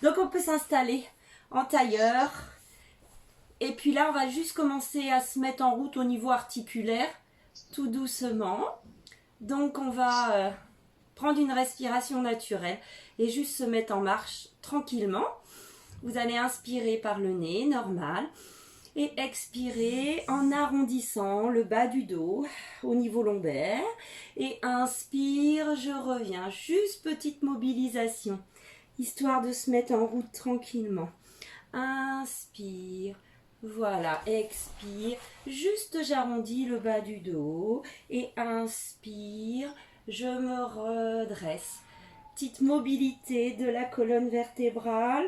Donc on peut s'installer en tailleur. Et puis là, on va juste commencer à se mettre en route au niveau articulaire, tout doucement. Donc on va prendre une respiration naturelle et juste se mettre en marche tranquillement. Vous allez inspirer par le nez, normal. Et expirer en arrondissant le bas du dos au niveau lombaire. Et inspire, je reviens. Juste petite mobilisation, histoire de se mettre en route tranquillement. Inspire. Voilà, expire. Juste j'arrondis le bas du dos. Et inspire, je me redresse. Petite mobilité de la colonne vertébrale.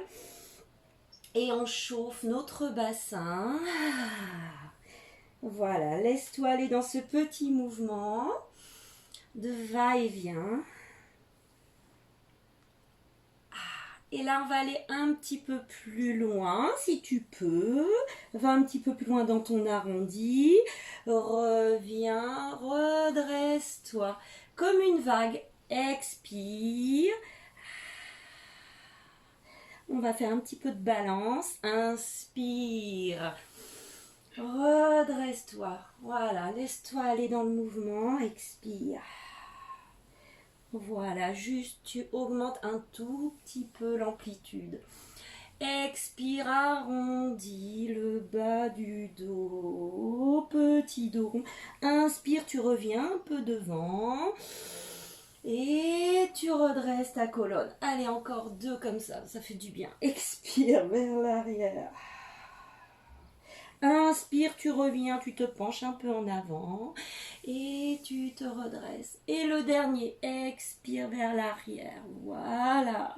Et on chauffe notre bassin. Voilà, laisse-toi aller dans ce petit mouvement de va-et-vient. Et là, on va aller un petit peu plus loin, si tu peux. Va un petit peu plus loin dans ton arrondi. Reviens, redresse-toi. Comme une vague. Expire. On va faire un petit peu de balance. Inspire. Redresse-toi. Voilà, laisse-toi aller dans le mouvement. Expire. Voilà, juste tu augmentes un tout petit peu l'amplitude. Expire, arrondis le bas du dos. Petit dos rond. Inspire, tu reviens un peu devant. Et tu redresses ta colonne. Allez, encore 2 comme ça fait du bien. Expire vers l'arrière. Inspire, tu reviens, tu te penches un peu en avant et tu te redresses. Et le dernier, expire vers l'arrière. Voilà.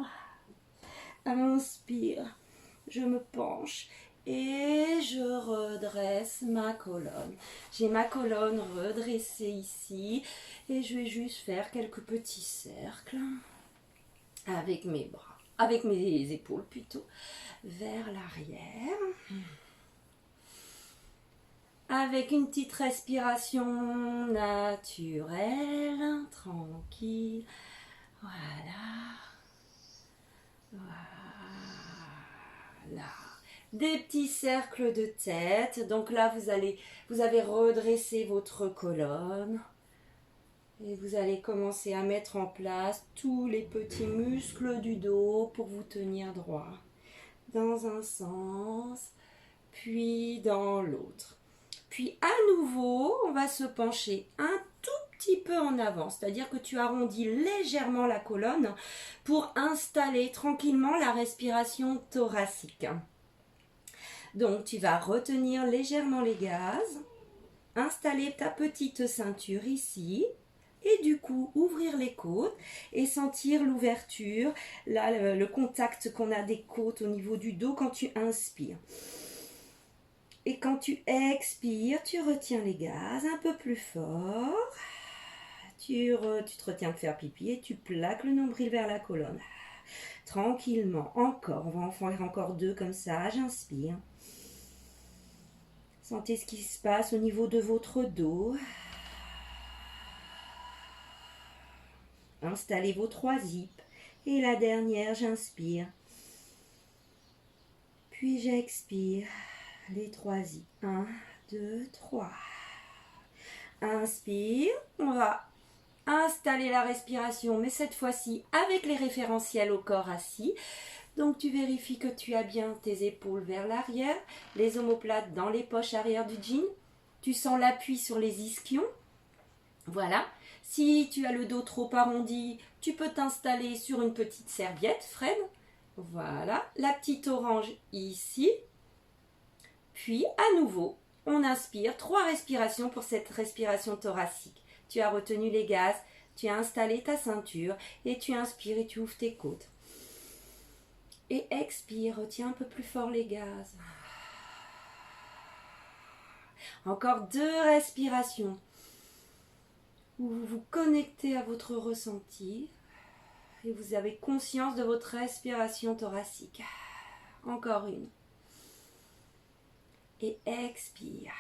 Inspire, je me penche et je redresse ma colonne. J'ai ma colonne redressée ici et je vais juste faire quelques petits cercles avec mes bras, avec mes épaules plutôt, vers l'arrière. Avec une petite respiration naturelle, tranquille. Voilà. Voilà. Des petits cercles de tête. Donc là, vous avez redressé votre colonne. Et vous allez commencer à mettre en place tous les petits muscles du dos pour vous tenir droit. Dans un sens, puis dans l'autre. Puis à nouveau, on va se pencher un tout petit peu en avant, c'est-à-dire que tu arrondis légèrement la colonne pour installer tranquillement la respiration thoracique. Donc tu vas retenir légèrement les gaz, installer ta petite ceinture ici et du coup ouvrir les côtes et sentir l'ouverture, là le contact qu'on a des côtes au niveau du dos quand tu inspires. Et quand tu expires, tu retiens les gaz un peu plus fort. Tu te retiens de faire pipi et tu plaques le nombril vers la colonne. Tranquillement, encore. On va en faire encore 2 comme ça. J'inspire. Sentez ce qui se passe au niveau de votre dos. Installez vos 3 zips. Et la dernière, j'inspire. Puis j'expire. Les 3 zips. 1, 2, 3. Inspire. On va installer la respiration, mais cette fois-ci avec les référentiels au corps assis. Donc tu vérifies que tu as bien tes épaules vers l'arrière, les omoplates dans les poches arrière du jean. Tu sens l'appui sur les ischions. Voilà. Si tu as le dos trop arrondi, tu peux t'installer sur une petite serviette, Fred. Voilà. La petite orange ici. Puis, à nouveau, on inspire. 3 respirations pour cette respiration thoracique. Tu as retenu les gaz, tu as installé ta ceinture et tu inspires et tu ouvres tes côtes. Et expire, retiens un peu plus fort les gaz. Encore 2 respirations où vous vous connectez à votre ressenti et vous avez conscience de votre respiration thoracique. Encore une. Et expire.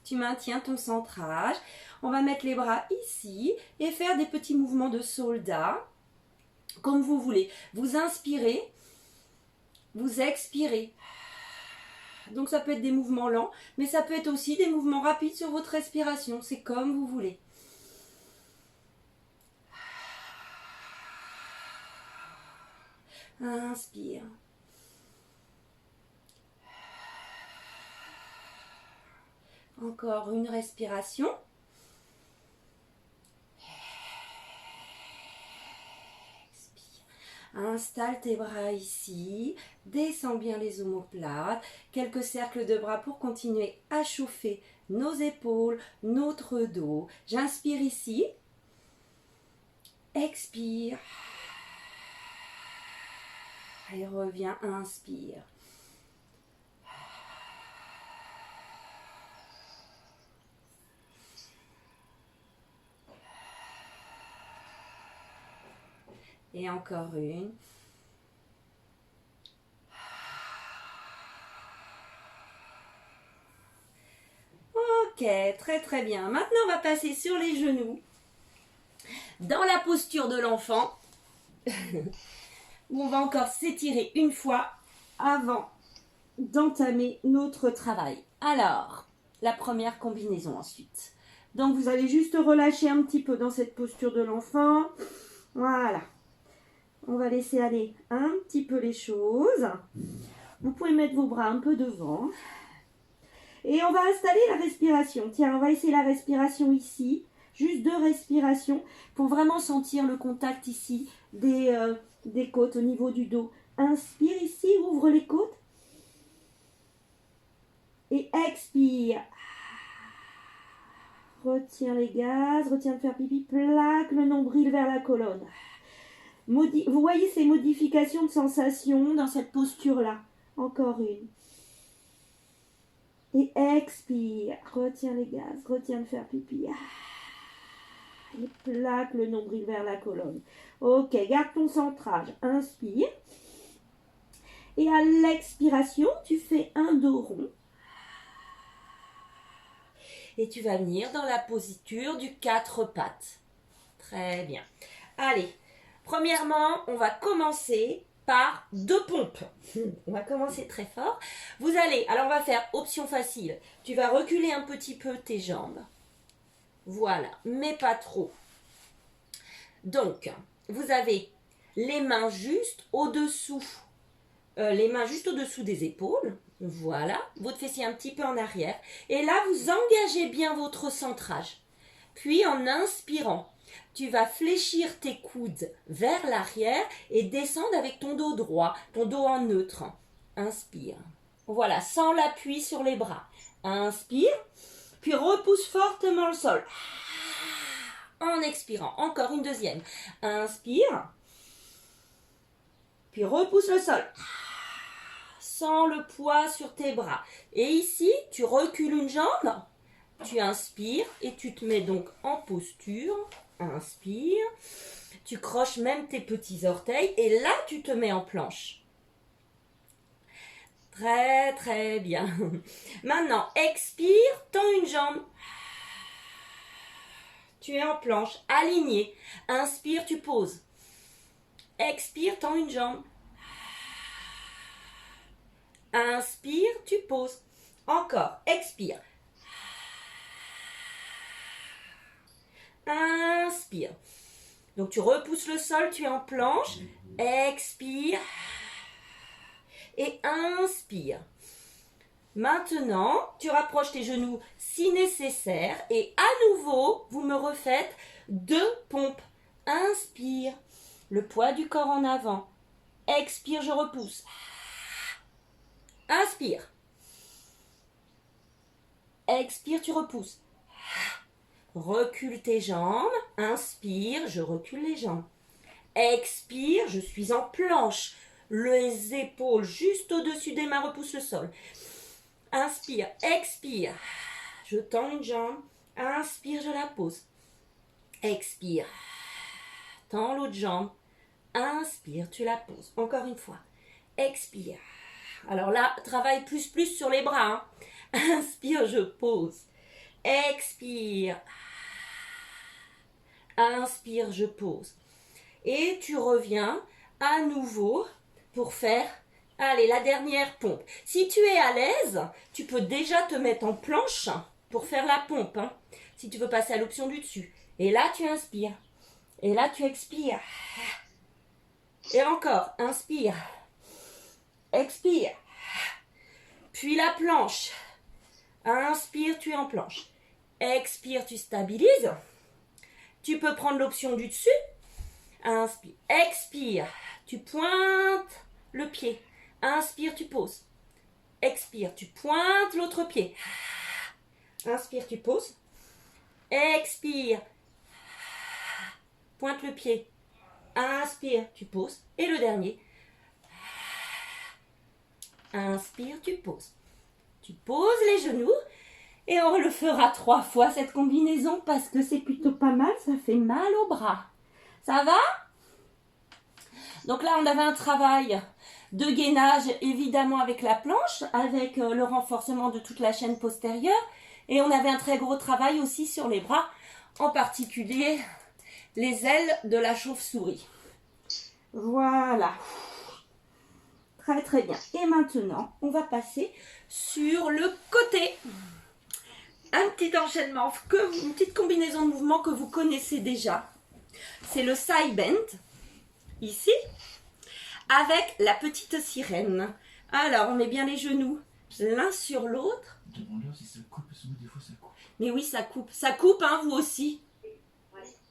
Tu maintiens ton centrage. On va mettre les bras ici et faire des petits mouvements de soldat. comme vous voulez. Vous inspirez, vous expirez. Donc ça peut être des mouvements lents, mais ça peut être aussi des mouvements rapides sur votre respiration. C'est comme vous voulez. Inspire. Encore une respiration. Expire. Installe tes bras ici. Descends bien les omoplates. Quelques cercles de bras pour continuer à chauffer nos épaules, notre dos. J'inspire ici. Expire. Et reviens, inspire. Et encore une. Ok, très très bien. Maintenant, on va passer sur les genoux. Dans la posture de l'enfant, où on va encore s'étirer une fois avant d'entamer notre travail. Alors, la première combinaison ensuite. Donc, vous allez juste relâcher un petit peu dans cette posture de l'enfant. Voilà. On va laisser aller un petit peu les choses. Vous pouvez mettre vos bras un peu devant. Et on va installer la respiration. Tiens, on va essayer la respiration ici. Juste 2 respirations pour vraiment sentir le contact ici des côtes au niveau du dos. Inspire ici, ouvre les côtes. Et expire. Retiens les gaz, retiens de faire pipi, plaque le nombril vers la colonne. Vous voyez ces modifications de sensation dans cette posture-là. Encore une. Et expire. Retiens les gaz, retiens de faire pipi. Et plaque le nombril vers la colonne. Ok, garde ton centrage. Inspire. Et à l'expiration, tu fais un dos rond. Et tu vas venir dans la posture du 4 pattes. Très bien. Allez, premièrement, on va commencer par 2 pompes. On va commencer très fort. Vous allez, alors on va faire option facile. Tu vas reculer un petit peu tes jambes. Voilà, mais pas trop. Donc, vous avez les mains juste au-dessous. Les mains juste au-dessous des épaules. Voilà, votre fessier un petit peu en arrière. Et là, vous engagez bien votre centrage. Puis, en inspirant, tu vas fléchir tes coudes vers l'arrière et descendre avec ton dos droit, ton dos en neutre. Inspire. Voilà, sans l'appui sur les bras. Inspire, puis repousse fortement le sol. En expirant, encore une deuxième. Inspire, puis repousse le sol. Sans le poids sur tes bras. Et ici, tu recules une jambe, tu inspires et tu te mets donc en posture. Inspire, tu croches même tes petits orteils et là, tu te mets en planche. Très, très bien. Maintenant, expire, tends une jambe. Tu es en planche, aligné. Inspire, tu poses. Expire, tends une jambe. Inspire, tu poses. Encore, expire. Inspire. Donc tu repousses le sol, tu es en planche. Expire. Et inspire. Maintenant, tu rapproches tes genoux si nécessaire. Et à nouveau, vous me refaites 2 pompes. Inspire. Le poids du corps en avant. Expire, je repousse. Inspire. Expire, tu repousses. Recule tes jambes. Inspire, je recule les jambes. Expire, je suis en planche. Les épaules juste au-dessus des mains repoussent le sol. Inspire, expire. Je tends une jambe. Inspire, je la pose. Expire. Tends l'autre jambe. Inspire, tu la poses. Encore une fois. Expire. Alors là, travaille plus sur les bras. Hein. Inspire, je pose. Expire. Inspire, je pose. Et tu reviens à nouveau pour faire, allez, la dernière pompe. Si tu es à l'aise, tu peux déjà te mettre en planche pour faire la pompe, hein, si tu veux passer à l'option du dessus. Et là, tu inspires. Et là, tu expires. Et encore, inspire. Expire. Puis la planche. Inspire, tu es en planche. Expire, tu stabilises. Tu peux prendre l'option du dessus. Inspire. Expire. Tu pointes le pied. Inspire, tu poses. Expire, tu pointes l'autre pied. Inspire, tu poses. Expire. Pointe le pied. Inspire, tu poses. Et le dernier. Inspire, tu poses. Tu poses les genoux. Et on le fera 3 fois cette combinaison parce que c'est plutôt pas mal. Ça fait mal au bras. Ça va? Donc là, on avait un travail de gainage, évidemment avec la planche, avec le renforcement de toute la chaîne postérieure. Et on avait un très gros travail aussi sur les bras, en particulier les ailes de la chauve-souris. Voilà. Très très bien. Et maintenant, on va passer sur le côté. Un petit enchaînement, une petite combinaison de mouvements que vous connaissez déjà. C'est le side bend, ici, avec la petite sirène. Alors, on met bien les genoux l'un sur l'autre. Demande-leur si ça coupe, parce que des fois ça coupe. Mais oui, ça coupe. Ça coupe, hein, vous aussi.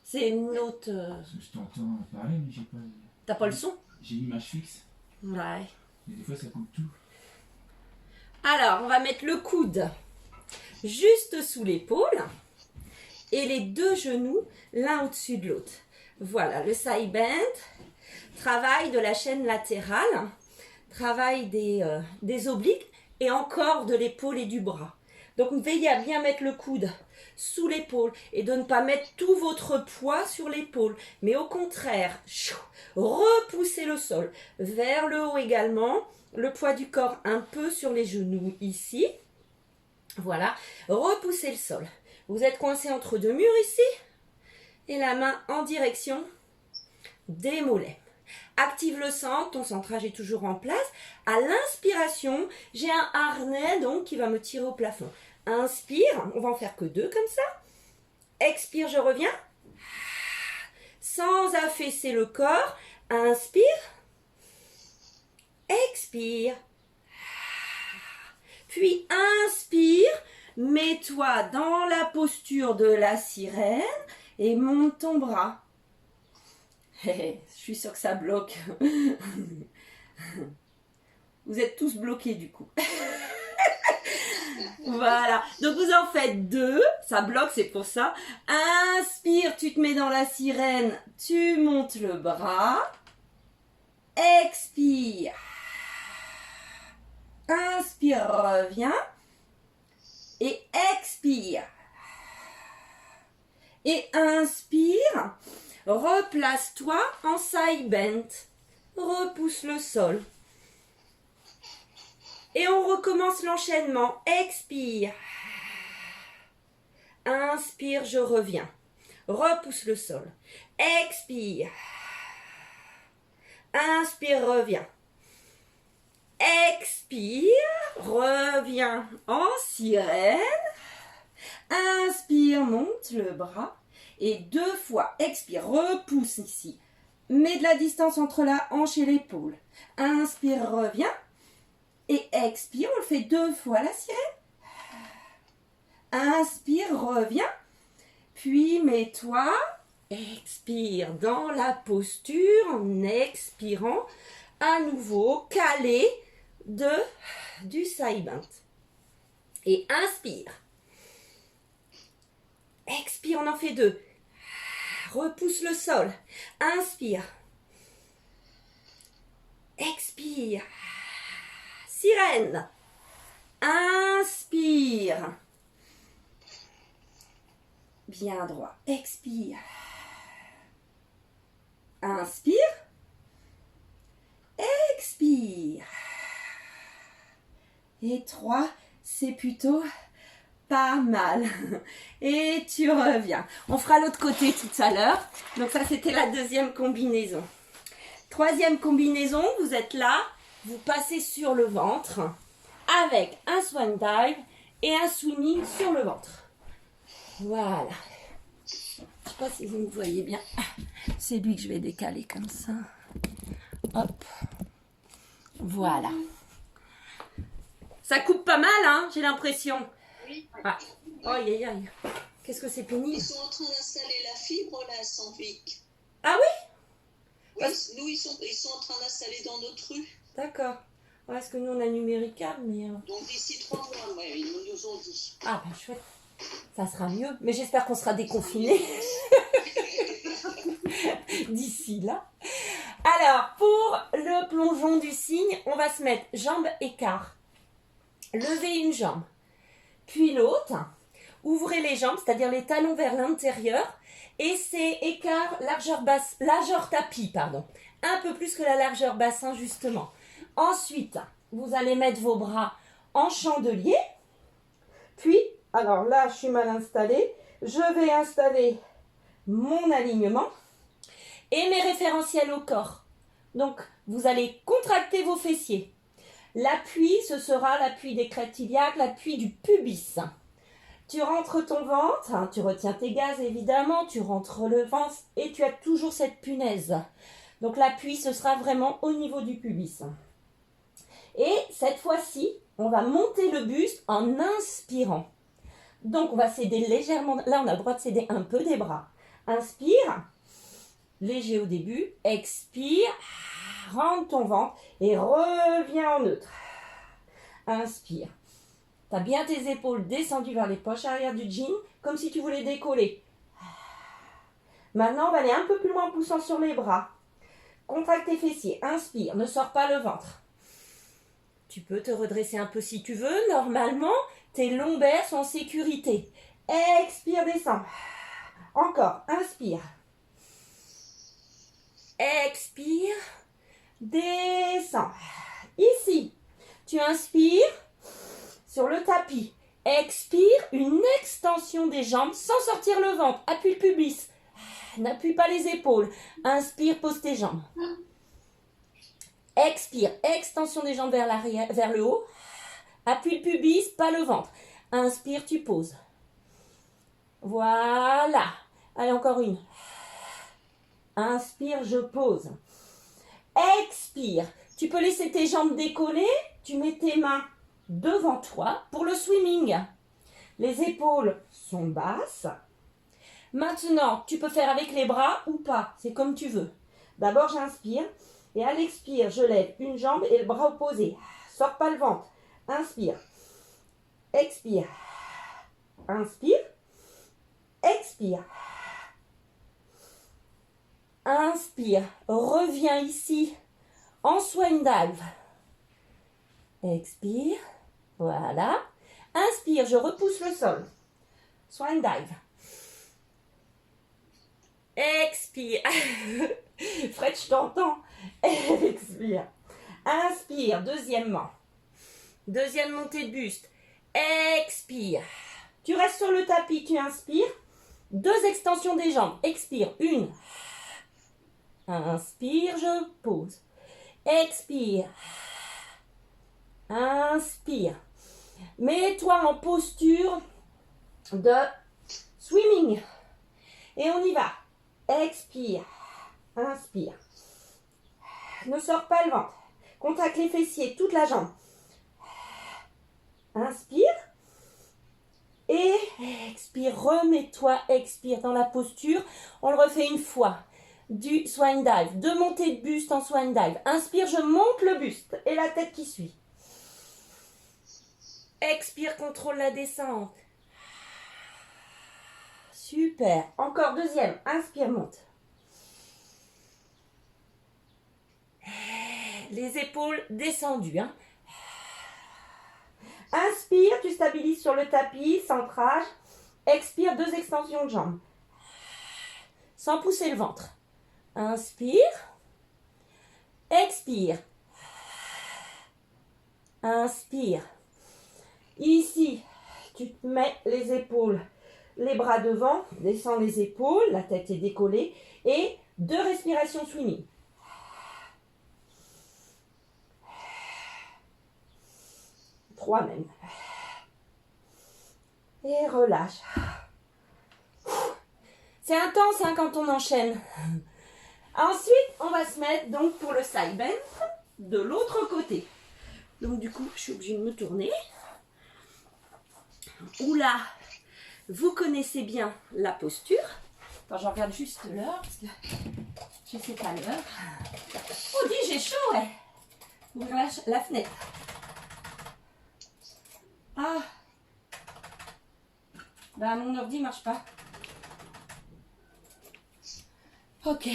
C'est une autre... Parce que je t'entends parler, mais j'ai pas... T'as pas le son? J'ai une image fixe. Ouais. Mais des fois ça coupe tout. Alors, on va mettre le coude juste sous l'épaule et les deux genoux l'un au-dessus de l'autre. Voilà, le side bend, travail de la chaîne latérale, travail des obliques et encore de l'épaule et du bras. Donc, veillez à bien mettre le coude sous l'épaule et de ne pas mettre tout votre poids sur l'épaule, mais au contraire, repoussez le sol vers le haut également, le poids du corps un peu sur les genoux ici. Voilà, repoussez le sol. Vous êtes coincé entre deux murs ici et la main en direction des mollets. Active le centre, ton centrage est toujours en place. À l'inspiration, j'ai un harnais donc qui va me tirer au plafond. Inspire, on va en faire que 2 comme ça. Expire, je reviens. Sans affaisser le corps. Inspire. Expire. Puis inspire, mets-toi dans la posture de la sirène et monte ton bras. Je suis sûre que ça bloque. Vous êtes tous bloqués du coup. Voilà, donc vous en faites 2, ça bloque, c'est pour ça. Inspire, tu te mets dans la sirène, tu montes le bras. Expire. Inspire, reviens. Et expire. Et inspire. Replace-toi en side bend. Repousse le sol. Et on recommence l'enchaînement. Expire. Inspire, je reviens. Repousse le sol. Expire. Inspire, reviens. Expire, reviens en sirène. Inspire, monte le bras. Et 2 fois, expire, repousse ici. Mets de la distance entre la hanche et l'épaule. Inspire, reviens. Et expire, on le fait 2 fois la sirène. Inspire, reviens. Puis mets-toi. Expire dans la posture en expirant. À nouveau, calé du side bend. Et inspire. Expire, on en fait 2. Repousse le sol. Inspire. Expire. Sirène. Inspire. Bien droit. Expire. Inspire. Expire. Et 3, c'est plutôt Pas mal. Et tu reviens. On fera l'autre côté tout à l'heure. Donc ça, c'était la deuxième combinaison. Troisième combinaison, vous êtes là, vous passez sur le ventre avec un swan dive et un swimming sur le ventre. Voilà. Je ne sais pas si vous me voyez bien. C'est lui que je vais décaler comme ça. Hop. Voilà. Ça coupe pas mal, hein, j'ai l'impression. Oui. Ah. Aïe, aïe, aïe. Qu'est-ce que c'est pénible. Ils sont en train d'installer la fibre là à Saint-Vic. Ah oui? Oui, nous ils sont en train d'installer dans notre rue. D'accord. Ouais, parce que nous on a numéricable, mais... Donc d'ici 3 mois, ouais, ils nous ont dit. Ah bah chouette. Ça sera mieux. Mais j'espère qu'on sera déconfinés d'ici là. Alors, pour le plongeon du cygne, on va se mettre jambes écart. Levez une jambe, puis l'autre. Ouvrez les jambes, c'est-à-dire les talons vers l'intérieur. Et c'est écart, largeur tapis, pardon. Un peu plus que la largeur bassin, justement. Ensuite, vous allez mettre vos bras en chandelier. Puis, alors là, je suis mal installée. Je vais installer mon alignement et mes référentiels au corps. Donc, vous allez contracter vos fessiers. L'appui, ce sera l'appui des crêtes iliaques, l'appui du pubis. Tu rentres ton ventre, hein, tu retiens tes gaz évidemment, tu rentres le ventre et tu as toujours cette punaise. Donc l'appui, ce sera vraiment au niveau du pubis. Et cette fois-ci, on va monter le buste en inspirant. Donc on va céder légèrement, là on a le droit de céder un peu des bras. Inspire, léger au début, expire, rentre ton ventre et reviens en neutre. Inspire. Tu as bien tes épaules descendues vers les poches arrière du jean, comme si tu voulais décoller. Maintenant, on va aller un peu plus loin en poussant sur les bras. Contracte tes fessiers. Inspire, ne sors pas le ventre. Tu peux te redresser un peu si tu veux. Normalement, tes lombaires sont en sécurité. Expire, descends. Encore, inspire. Expire, descends. Ici, tu inspires. Sur le tapis, expire, une extension des jambes sans sortir le ventre. Appuie le pubis. N'appuie pas les épaules. Inspire, pose tes jambes. Expire, extension des jambes vers l'arrière, vers le haut. Appuie le pubis, pas le ventre. Inspire, tu poses. Voilà. Allez, encore une. Inspire, je pose. Expire. Tu peux laisser tes jambes décoller. Tu mets tes mains devant toi pour le swimming. Les épaules sont basses. Maintenant, tu peux faire avec les bras ou pas, c'est comme tu veux. D'abord, j'inspire et à l'expire, je lève une jambe et le bras opposé. Sors pas le ventre. Inspire. Expire. Inspire. Expire. Inspire. Reviens ici en swan dive. Expire. Voilà. Inspire, je repousse le sol. Swan dive. Expire. Fred, je t'entends. Expire. Inspire, deuxièmement. Deuxième montée de buste. Expire. Tu restes sur le tapis, tu inspires. Deux extensions des jambes. Expire. Une. Inspire, je pose. Expire. Inspire. Mets-toi en posture de swimming. Et on y va. Expire. Inspire. Ne sors pas le ventre. Contracte les fessiers, toute la jambe. Inspire. Et expire. Remets-toi. Expire dans la posture. On le refait une fois. Du swan dive. Deux montées de buste en swan dive. Inspire, je monte le buste. Et la tête qui suit. Expire, contrôle la descente. Super. Encore deuxième. Inspire, monte. Les épaules descendues. Hein. Inspire, tu stabilises sur le tapis, centrage. Expire, deux extensions de jambes. Sans pousser le ventre. Inspire. Expire. Inspire. Ici, tu te mets les épaules, les bras devant, descends les épaules, la tête est décollée et 2 respirations swimming. Trois même. Et relâche. C'est intense hein, quand on enchaîne. Ensuite, on va se mettre donc pour le side bend de l'autre côté. Donc du coup, je suis obligée de me tourner. Oula, vous connaissez bien la posture. Attends, je regarde juste l'heure parce que je sais pas l'heure. Oh, dis, j'ai chaud, ouais. Ouvrir la fenêtre. Ah. Bah, mon ordi marche pas. Ok.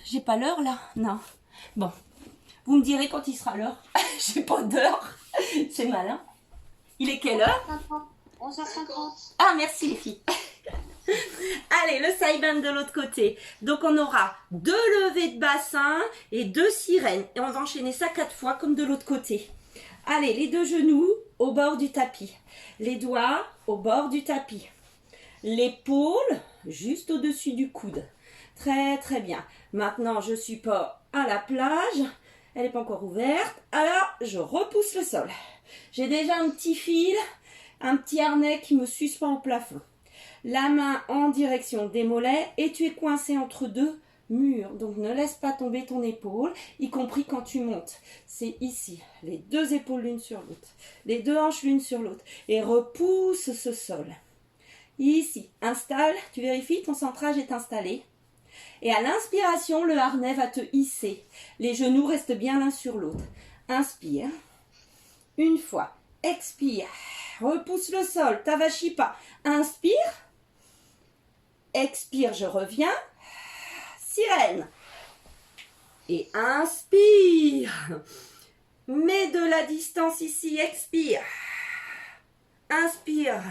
J'ai pas l'heure là? Non. Bon. Vous me direz quand il sera l'heure. J'ai pas d'heure. C'est malin. Il est quelle heure? 11h50. Ah, merci les filles. Allez, le side bend de l'autre côté. Donc, on aura 2 levées de bassin et 2 sirènes. Et on va enchaîner ça 4 fois comme de l'autre côté. Allez, les 2 genoux au bord du tapis. Les doigts au bord du tapis. L'épaule juste au-dessus du coude. Très, très bien. Maintenant, je suis pas à la plage. Elle n'est pas encore ouverte. Alors, je repousse le sol. J'ai déjà un petit fil, un petit harnais qui me suspend au plafond. La main en direction des mollets et tu es coincé entre 2 murs. Donc, ne laisse pas tomber ton épaule, y compris quand tu montes. C'est ici, les 2 épaules l'une sur l'autre, les 2 hanches l'une sur l'autre. Et repousse ce sol. Ici, installe, tu vérifies, ton centrage est installé. Et à l'inspiration, le harnais va te hisser. Les genoux restent bien l'un sur l'autre. Inspire. Une fois. Expire. Repousse le sol. Tavachi pas. Inspire. Expire, je reviens. Sirène. Et inspire. Mets de la distance ici. Expire. Inspire.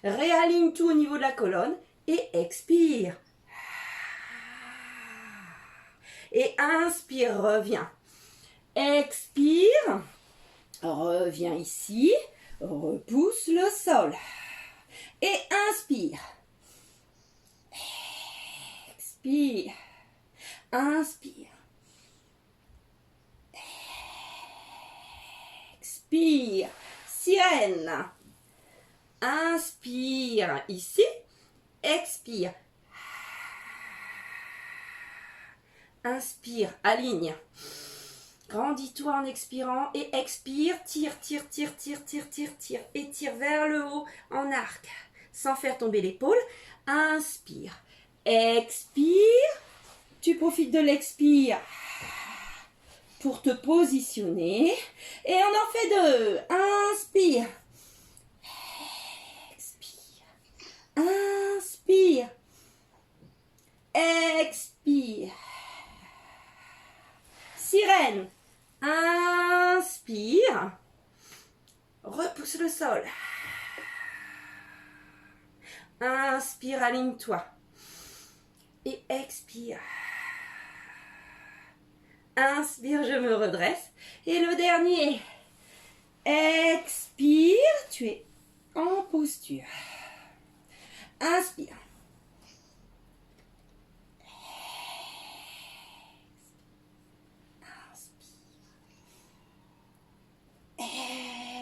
Réaligne tout au niveau de la colonne. Et expire. Et inspire, reviens. Expire, reviens ici, repousse le sol. Et inspire. Expire. Inspire. Expire. Sirène. Inspire ici. Expire. Inspire, aligne. Grandis-toi en expirant et expire. Tire, tire, tire, tire, tire, tire, tire. Et tire vers le haut en arc. Sans faire tomber l'épaule. Inspire. Expire. Tu profites de l'expire pour te positionner. Et on en fait 2. Inspire. Expire. Inspire. Expire. Sirène. Inspire. Repousse le sol. Inspire, aligne-toi. Et expire. Inspire, je me redresse. Et le dernier. Expire, tu es en posture. Inspire.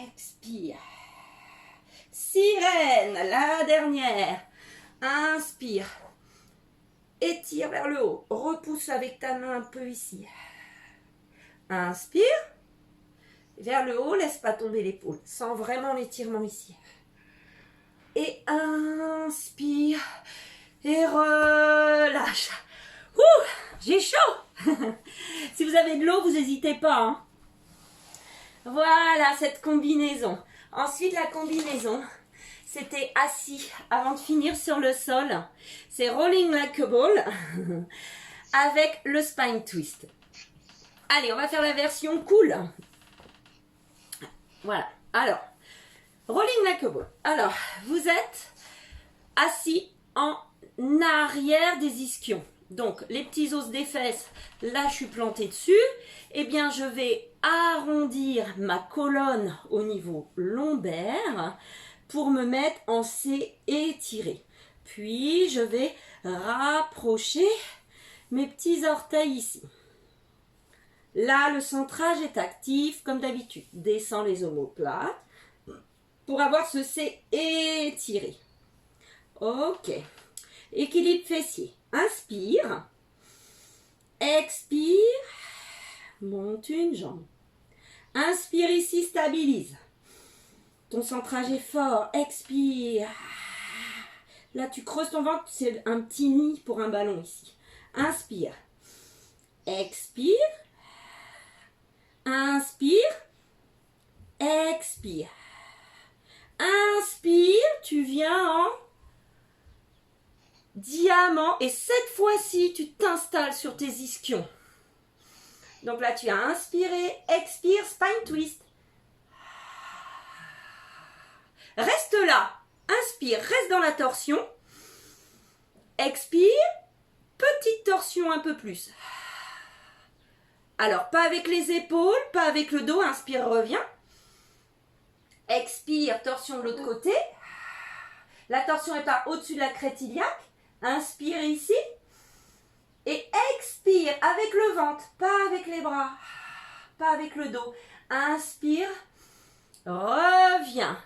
Expire. Sirène, la dernière. Inspire. Étire vers le haut. Repousse avec ta main un peu ici. Inspire. Vers le haut, laisse pas tomber l'épaule. Sens vraiment l'étirement ici. Et inspire. Et relâche. Ouh, j'ai chaud. Si vous avez de l'eau, vous n'hésitez pas. Hein. Voilà cette combinaison. Ensuite, la combinaison, c'était assis avant de finir sur le sol. C'est rolling like a ball avec le spine twist. Allez, on va faire la version cool. Voilà. Alors, rolling like a ball. Alors, vous êtes assis en arrière des ischions. Donc, les petits os des fesses, là, je suis plantée dessus. Eh bien, je vais arrondir ma colonne au niveau lombaire. pour me mettre en C étiré. Puis, je vais rapprocher mes petits orteils ici. Là, le centrage est actif, comme d'habitude. Descends les omoplates pour avoir ce C étiré. Ok. Équilibre fessier. Inspire. Expire. Monte une jambe. Inspire ici, stabilise. Ton centrage est fort. Expire. Là, tu creuses ton ventre. C'est un petit nid pour un ballon ici. Inspire. Expire. Inspire. Expire. Inspire. Tu viens en diamant. Et cette fois-ci, tu t'installes sur tes ischions. Donc là, tu as inspiré. Expire. Spine twist. Reste là. Inspire. Reste dans la torsion. Expire. Petite torsion un peu plus. Alors, pas avec les épaules, pas avec le dos. Inspire, reviens. Expire, torsion de l'autre côté. La torsion est pas au-dessus de la crête iliaque. Inspire ici. Et expire avec le ventre, pas avec les bras, pas avec le dos. Inspire. Reviens.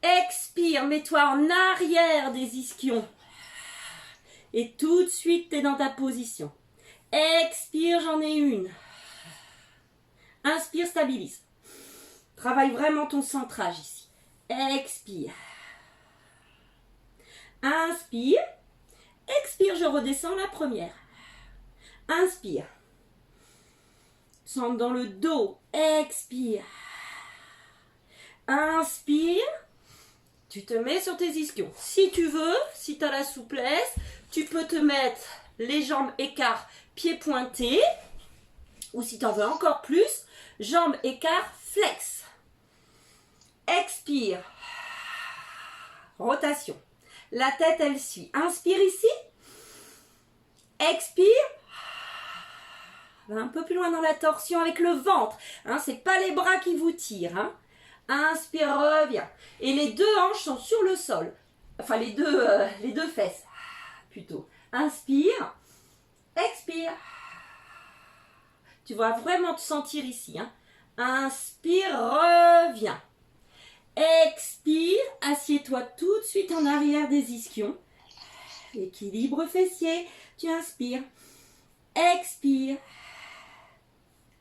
Expire, mets-toi en arrière des ischions. Et tout de suite, tu es dans ta position. Expire, j'en ai une. Inspire, stabilise. Travaille vraiment ton centrage ici. Expire. Inspire. Expire, je redescends la première. Inspire. Centre dans le dos. Expire. Inspire. Tu te mets sur tes ischions. Si tu veux, si tu as la souplesse, tu peux te mettre les jambes écart, pieds pointés. Ou si tu en veux encore plus, jambes écart, flex. Expire. Rotation. La tête, elle suit. Inspire ici. Expire. Va un peu plus loin dans la torsion avec le ventre. Hein, c'est pas les bras qui vous tirent. Hein. Inspire, reviens. Et les deux hanches sont sur le sol. Enfin, les deux fesses. Plutôt. Inspire. Expire. Tu vas vraiment te sentir ici. Hein. Inspire, reviens. Expire. Assieds-toi tout de suite en arrière des ischions. Équilibre fessier. Tu inspires. Expire.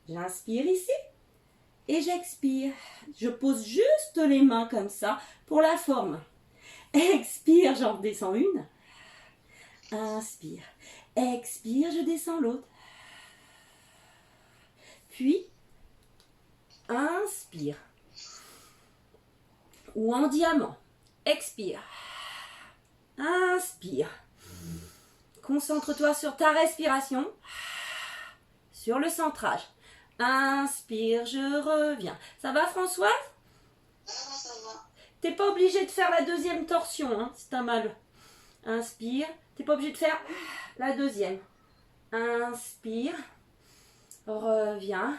J'inspire ici. Et j'expire. Je pose juste les mains comme ça pour la forme. Expire, j'en redescends une. Inspire. Expire, je descends l'autre. Puis, inspire. Ou en diamant. Expire. Inspire. Concentre-toi sur ta respiration. Sur le centrage. Inspire, je reviens. Ça va, Françoise? Ça va. T'es pas obligé de faire la deuxième torsion, hein, si t'as mal. Inspire. T'es pas obligé de faire la deuxième. Inspire. Reviens.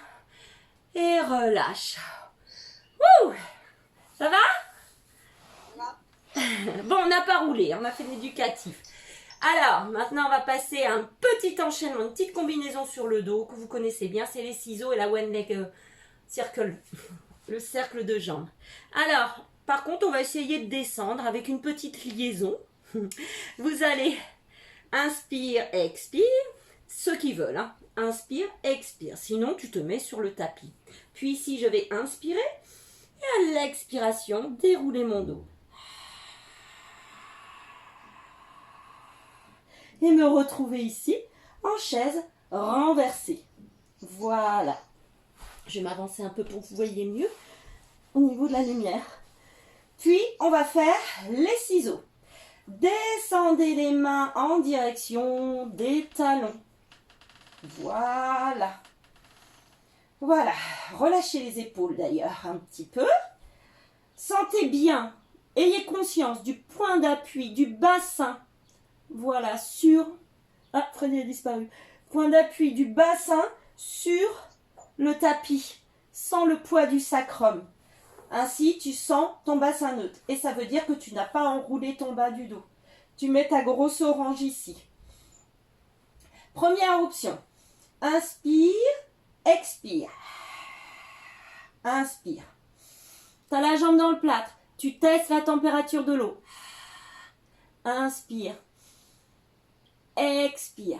Et relâche. Wouh! Ça va? Bon, on n'a pas roulé, on a fait l'éducatif. Alors, maintenant, on va passer à un petit enchaînement, une petite combinaison sur le dos que vous connaissez bien. C'est les ciseaux et la one leg circle, le cercle de jambes. Alors, par contre, on va essayer de descendre avec une petite liaison. Vous allez inspire, expire. Ceux qui veulent, hein. Inspire, expire. Sinon, tu te mets sur le tapis. Puis ici, je vais inspirer. Et à l'expiration, dérouler mon dos. Et me retrouver ici, en chaise renversée. Voilà. Je vais m'avancer un peu pour que vous voyez mieux au niveau de la lumière. Puis, on va faire les ciseaux. Descendez les mains en direction des talons. Voilà. Voilà. Relâchez les épaules d'ailleurs un petit peu. Sentez bien. Ayez conscience du point d'appui, du bassin. Voilà, sur... Ah, Freddy a disparu. Point d'appui du bassin sur le tapis, sans le poids du sacrum. Ainsi, tu sens ton bassin neutre. Et ça veut dire que tu n'as pas enroulé ton bas du dos. Tu mets ta grosse orange ici. Première option. Inspire, expire. Inspire. Tu as la jambe dans le plâtre. Tu testes la température de l'eau. Inspire. Expire.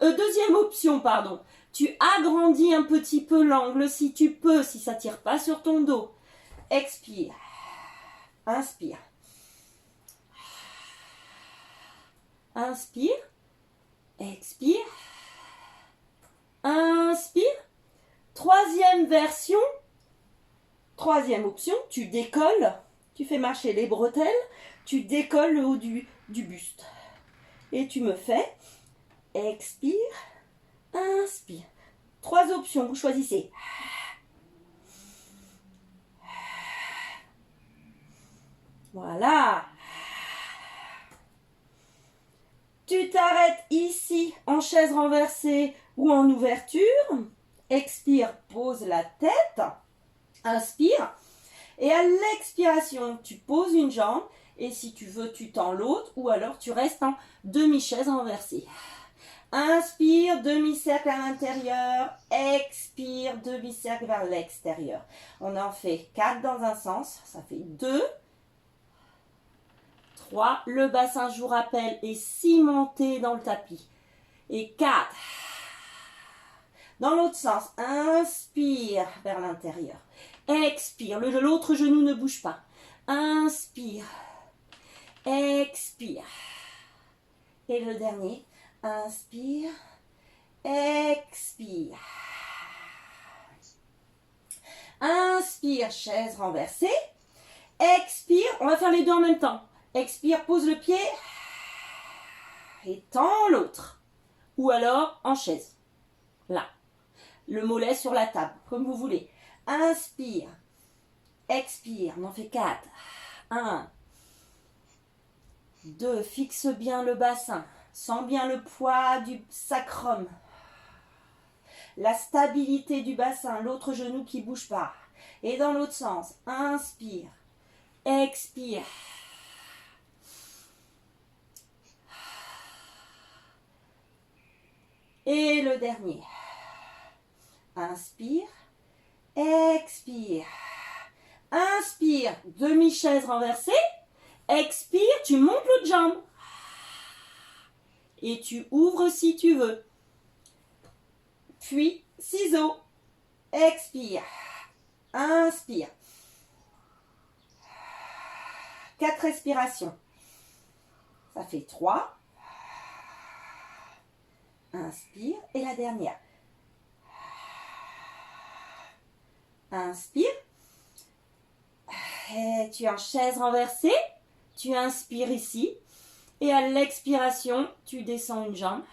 Deuxième option, pardon. Tu agrandis un petit peu l'angle si tu peux, si ça ne tire pas sur ton dos. Expire. Inspire. Inspire. Expire. Inspire. Troisième version. Troisième option, tu décolles. Tu fais marcher les bretelles. Tu décolles le haut du buste. Et tu me fais expire, inspire. Trois options, vous choisissez. Voilà. Tu t'arrêtes ici en chaise renversée ou en ouverture. Expire, pose la tête. Inspire. Et à l'expiration, tu poses une jambe. Et si tu veux, tu tends l'autre. Ou alors, tu restes en demi-chaise renversée. Inspire, demi-cercle à l'intérieur. Expire, demi-cercle vers l'extérieur. On en fait 4 dans un sens. Ça fait 2. 3. Le bassin, je vous rappelle, est cimenté dans le tapis. Et 4. Dans l'autre sens. Inspire vers l'intérieur. Expire. L'autre genou ne bouge pas. Inspire. Expire. Et le dernier. Inspire. Expire. Inspire, chaise renversée. Expire, on va faire les deux en même temps. Expire, pose le pied. Et tends l'autre. Ou alors en chaise. Là. Le mollet sur la table, comme vous voulez. Inspire. Expire, on en fait 4. 1. 2. Fixe bien le bassin. Sens bien le poids du sacrum. La stabilité du bassin, l'autre genou qui ne bouge pas. Et dans l'autre sens, inspire. Expire. Et le dernier. Inspire. Expire. Inspire. Demi-chaise renversée. Expire. Tu montes l'autre jambe. Et tu ouvres si tu veux. Puis, ciseaux. Expire. Inspire. 4 respirations. Ça fait 3. Inspire. Et la dernière. Inspire. Et tu es en chaise renversée. Tu inspires ici. Et à l'expiration, tu descends une jambe.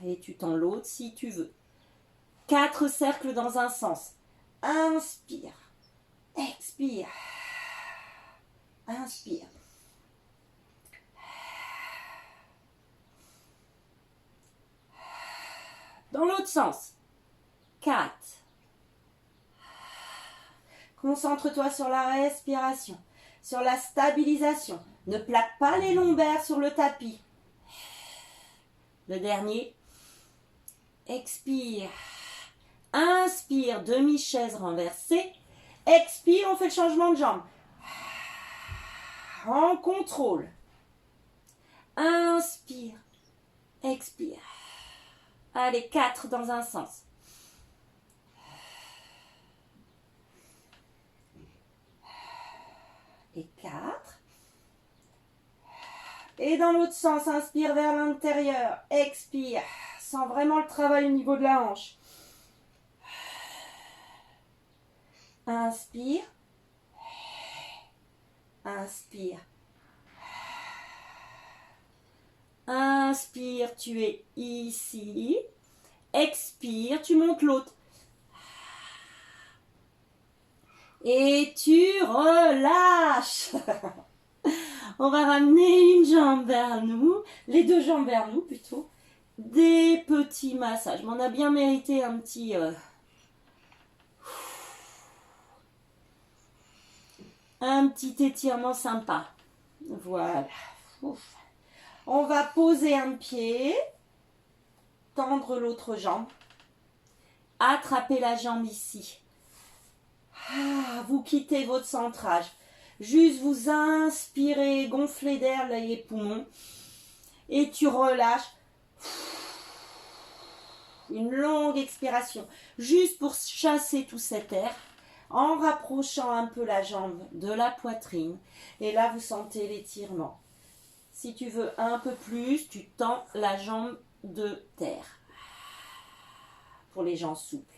Et tu tends l'autre si tu veux. 4 cercles dans un sens. Inspire. Expire. Inspire. Dans l'autre sens. 4. Concentre-toi sur la respiration, sur la stabilisation. Ne plaque pas les lombaires sur le tapis. Le dernier. Expire. Inspire, demi-chaise renversée. Expire, on fait le changement de jambe. En contrôle. Inspire. Expire. Allez, 4 dans un sens. Et 4. Et dans l'autre sens, inspire vers l'intérieur. Expire. Sens vraiment le travail au niveau de la hanche. Inspire. Inspire. Inspire, tu es ici. Expire, tu montes l'autre. Et tu relâches. On va ramener une jambe vers nous, les deux jambes vers nous plutôt. Des petits massages. Mais on a bien mérité un petit Un petit étirement sympa. Voilà. Ouf. On va poser un pied, tendre l'autre jambe, attraper la jambe ici. Vous quittez votre centrage. Juste vous inspirez, gonflez d'air les poumons et tu relâches. Une longue expiration, juste pour chasser tout cet air, en rapprochant un peu la jambe de la poitrine. Et là, vous sentez l'étirement. Si tu veux un peu plus, tu tends la jambe de terre. Pour les gens souples.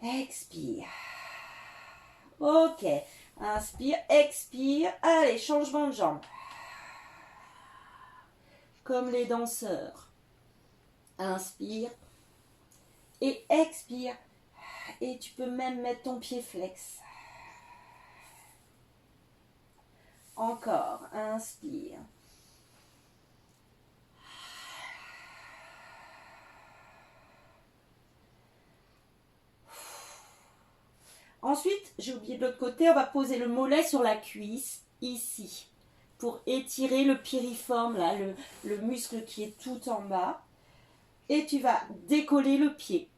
Expire. Ok. Inspire, expire. Allez, changement de jambe. Comme les danseurs. Inspire. Et expire. Et tu peux même mettre ton pied flex. Encore. Inspire. Ensuite, j'ai oublié de l'autre côté, on va poser le mollet sur la cuisse, ici, pour étirer le piriforme, là, le muscle qui est tout en bas. Et tu vas décoller le pied.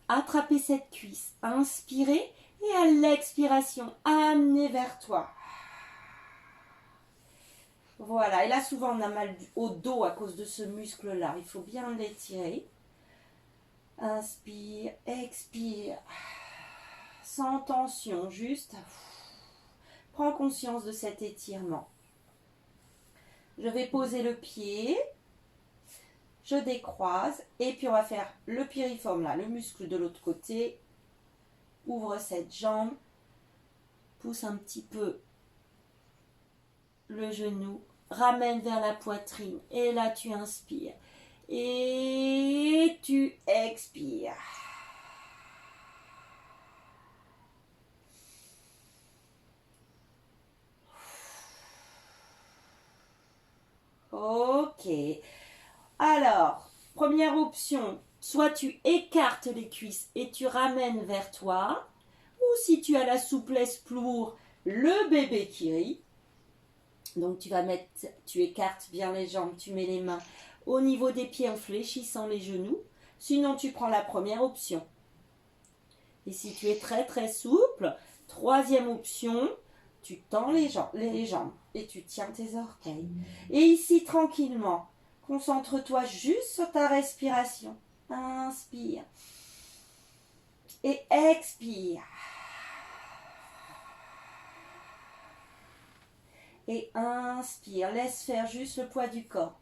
Attraper cette cuisse, inspirer et à l'expiration, amener vers toi. Voilà, et là souvent on a mal au dos à cause de ce muscle-là, il faut bien l'étirer. Inspire, expire. Sans tension, juste prends conscience de cet étirement. Je vais poser le pied, je décroise et puis on va faire le piriforme là, le muscle de l'autre côté. Ouvre cette jambe, pousse un petit peu le genou, ramène vers la poitrine et là tu inspires et tu expires. Ok. Alors, première option, soit tu écartes les cuisses et tu ramènes vers toi, ou si tu as la souplesse pour le bébé qui rit, donc tu écartes bien les jambes, tu mets les mains au niveau des pieds en fléchissant les genoux, sinon tu prends la première option. Et si tu es très très souple, troisième option, tu tends les jambes et tu tiens tes orteils. Et ici, tranquillement, concentre-toi juste sur ta respiration. Inspire. Et expire. Et inspire. Laisse faire juste le poids du corps.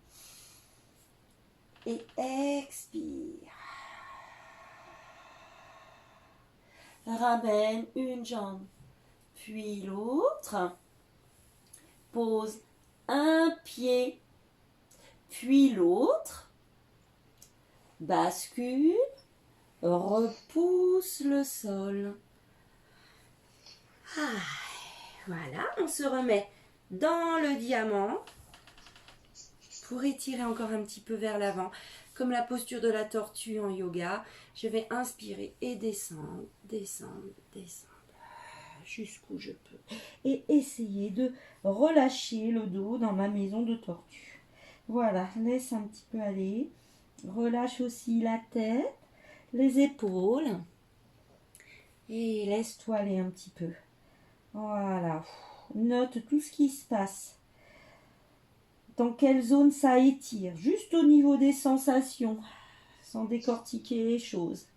Et expire. Ramène une jambe, puis l'autre. Pose un pied, puis l'autre. Bascule. Repousse le sol. Voilà, on se remet dans le diamant pour étirer encore un petit peu vers l'avant. Comme la posture de la tortue en yoga, je vais inspirer et descendre, descendre, descendre, jusqu'où je peux. Et essayer de relâcher le dos dans ma maison de tortue. Voilà, laisse un petit peu aller. Relâche aussi la tête, les épaules. Et laisse-toi aller un petit peu. Voilà. Note tout ce qui se passe. Dans quelle zone ça étire. Juste au niveau des sensations. Sans décortiquer les choses.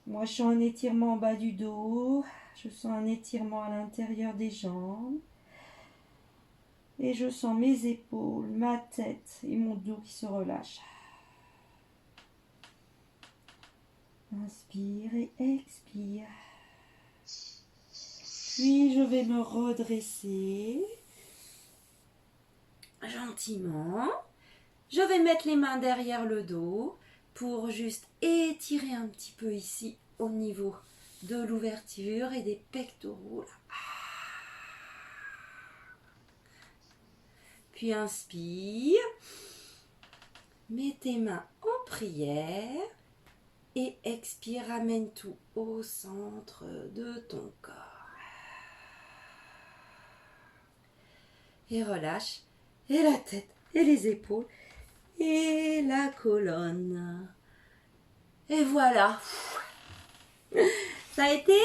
Moi, je sens un étirement en bas du dos. Je sens un étirement à l'intérieur des jambes. Et je sens mes épaules, ma tête et mon dos qui se relâchent. Inspire et expire. Puis je vais me redresser gentiment. Je vais mettre les mains derrière le dos pour juste étirer un petit peu ici au niveau de l'ouverture et des pectoraux. Puis inspire. Mets tes mains en prière. Et expire, ramène tout au centre de ton corps. Et relâche. Et la tête. Et les épaules. Et la colonne. Et voilà. Ça a été?